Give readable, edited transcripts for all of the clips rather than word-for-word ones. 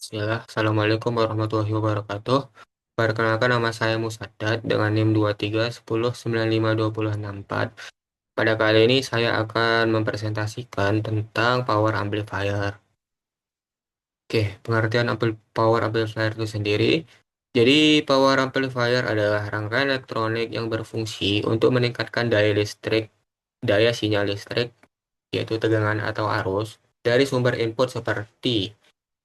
Bismillah. Assalamualaikum warahmatullahi wabarakatuh. Perkenalkan nama saya Musaddad dengan NIM 2310952064. Pada kali ini saya akan mempresentasikan tentang power amplifier. Oke, pengertian power amplifier itu sendiri. Jadi, power amplifier adalah rangkaian elektronik yang berfungsi untuk meningkatkan daya sinyal listrik, yaitu tegangan atau arus, dari sumber input seperti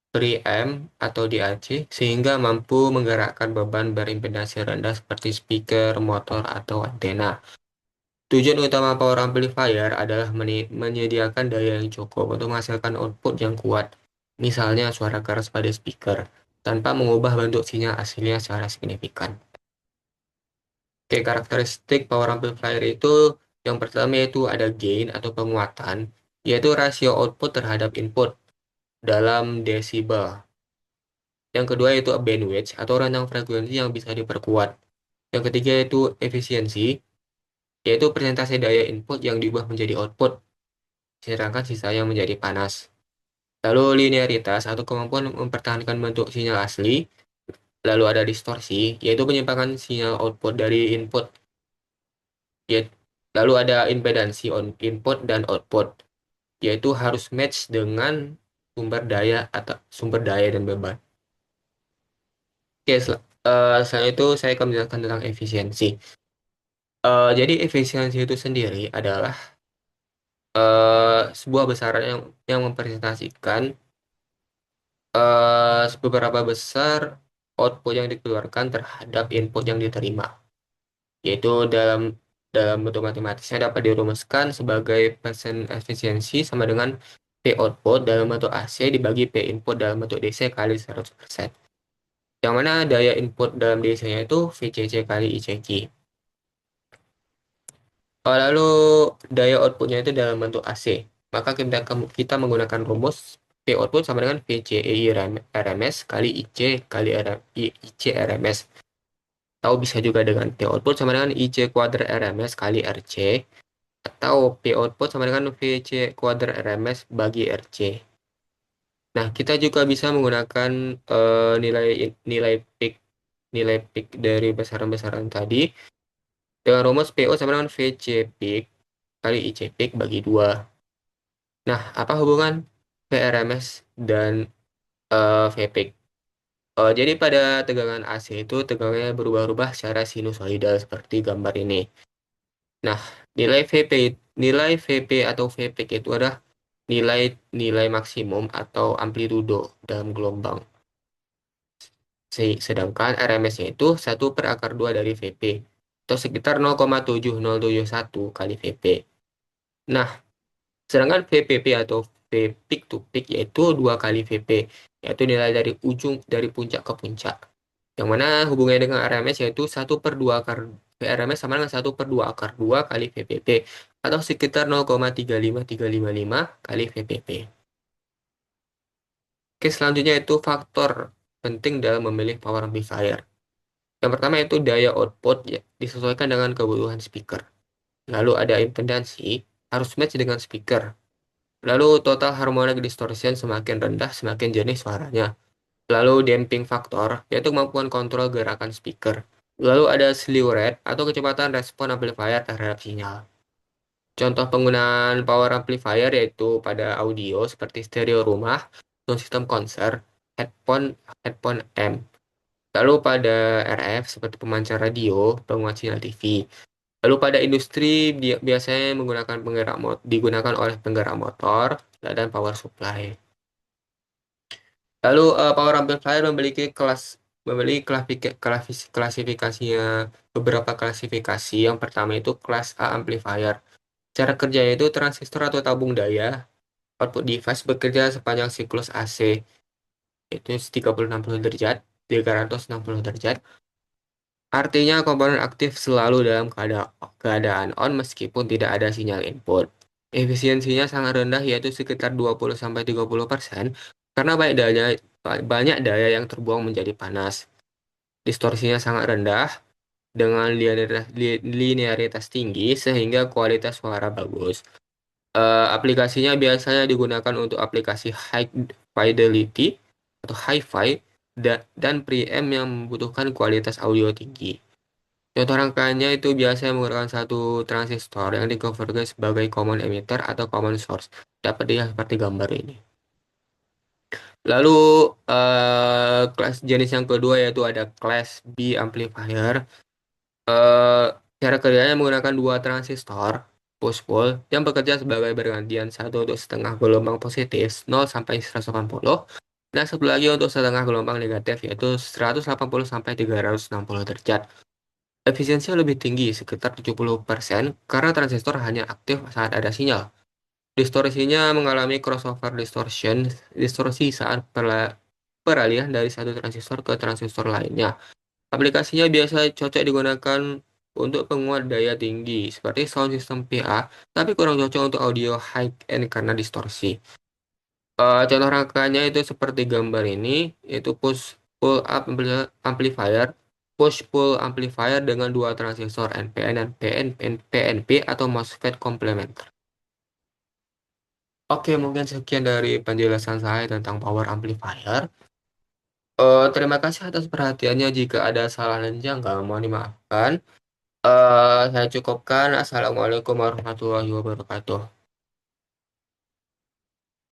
preamp atau DAC sehingga mampu menggerakkan beban berimpedans rendah seperti speaker, motor, atau antena. Tujuan utama power amplifier adalah menyediakan daya yang cukup untuk menghasilkan output yang kuat, misalnya suara keras pada speaker, tanpa mengubah bentuk sinyal aslinya secara signifikan. Oke, karakteristik power amplifier itu yang pertama yaitu ada gain atau penguatan, yaitu rasio output terhadap input dalam desibel. Yang kedua yaitu bandwidth atau rentang frekuensi yang bisa diperkuat. Yang ketiga yaitu efisiensi, yaitu persentase daya input yang diubah menjadi output, sedangkan sisanya menjadi panas. Lalu linearitas atau kemampuan mempertahankan bentuk sinyal asli. Lalu ada distorsi, yaitu penyimpangan sinyal output dari input. Yait- Lalu ada impedansi on input dan output, yaitu harus match dengan sumber daya dan beban. Oke, selain itu saya akan menjelaskan tentang efisiensi. Jadi efisiensi itu sendiri adalah sebuah besaran yang mempresentasikan seberapa besar output yang dikeluarkan terhadap input yang diterima. Yaitu dalam bentuk matematisnya dapat dirumuskan sebagai persen efisiensi sama dengan P output dalam bentuk AC dibagi P input dalam bentuk DC kali 100%. Yang mana daya input dalam DC-nya itu VCC kali ICQ. Lalu daya outputnya itu dalam bentuk AC. Maka kita menggunakan rumus P output sama dengan VCEI RMS kali IC kali IC RMS. Atau bisa juga dengan P output sama dengan IC kuadrat RMS kali RC. Atau P output sama dengan VC kuadrat RMS bagi RC. Nah, kita juga bisa menggunakan nilai nilai peak nilai peak dari besaran-besaran tadi dengan rumus PO sama dengan VC peak kali IC peak bagi 2. Nah, apa hubungan VRMS dan VPIC? Jadi pada tegangan AC itu tegangannya berubah-ubah secara sinusoidal seperti gambar ini. Nah, nilai VP atau VPIC itu adalah nilai nilai maksimum atau amplitudo dalam gelombang. Sedangkan RMS-nya itu 1/akar 2 dari VP atau sekitar 0,7071 kali VP. Nah, sedangkan VPP atau V peak to peak yaitu 2 kali VP, yaitu nilai dari ujung dari puncak ke puncak. Yang mana hubungannya dengan RMS yaitu 1/2 akar RMS sama dengan 1/2 akar 2 kali VPP atau sekitar 0,35355 kali VPP. Oke, selanjutnya itu faktor penting dalam memilih power amplifier. Yang pertama itu daya output ya, disesuaikan dengan kebutuhan speaker. Lalu ada impedansi, harus match dengan speaker. Lalu total harmonic distortion semakin rendah, semakin jernih suaranya. Lalu damping factor, yaitu kemampuan kontrol gerakan speaker. Lalu ada slew rate atau kecepatan respon amplifier terhadap sinyal. Contoh penggunaan power amplifier yaitu pada audio seperti stereo rumah, sound system konser, headphone, headphone amp. Lalu pada RF seperti pemancar radio, penguat sinyal TV. Lalu pada industri biasanya digunakan oleh penggerak motor dan power supply. Lalu power amplifier memiliki klasifikasinya beberapa klasifikasi. Yang pertama itu kelas A amplifier. Cara kerjanya itu transistor atau tabung daya output device bekerja sepanjang siklus AC yaitu 360 derajat, 360 derajat. Artinya komponen aktif selalu dalam keadaan on meskipun tidak ada sinyal input. Efisiensinya sangat rendah yaitu sekitar 20-30% karena banyak daya yang terbuang menjadi panas. Distorsinya sangat rendah dengan linearitas tinggi sehingga kualitas suara bagus. Aplikasinya biasanya digunakan untuk aplikasi high fidelity atau hi-fi dan preamp yang membutuhkan kualitas audio tinggi. Contoh rangkaiannya itu biasanya menggunakan satu transistor yang dikonfigurasi sebagai common emitter atau common source. Dapat dilihat seperti gambar ini. Lalu kelas jenis yang kedua yaitu ada kelas B amplifier. Eh, Cara kerjanya menggunakan dua transistor push pull yang bekerja sebagai bergantian, satu untuk setengah gelombang positif 0 sampai 180 dan satu lagi untuk setengah gelombang negatif yaitu 180 sampai 360 derajat. Efisiensinya lebih tinggi, sekitar 70% karena transistor hanya aktif saat ada sinyal. Distorsinya mengalami crossover distortion, distorsi saat peralihan dari satu transistor ke transistor lainnya. Aplikasinya biasa cocok digunakan untuk penguat daya tinggi, seperti sound system PA, tapi kurang cocok untuk audio high end karena distorsi. Contoh rangkanya itu seperti gambar ini, yaitu push pull up amplifier, push pull amplifier dengan dua transistor NPN dan PNP atau MOSFET komplementer. Oke, mungkin sekian dari penjelasan saya tentang power amplifier. Terima kasih atas perhatiannya. Jika ada salah dan janggal, mohon dimaafkan. Saya cukupkan. Assalamualaikum warahmatullahi wabarakatuh.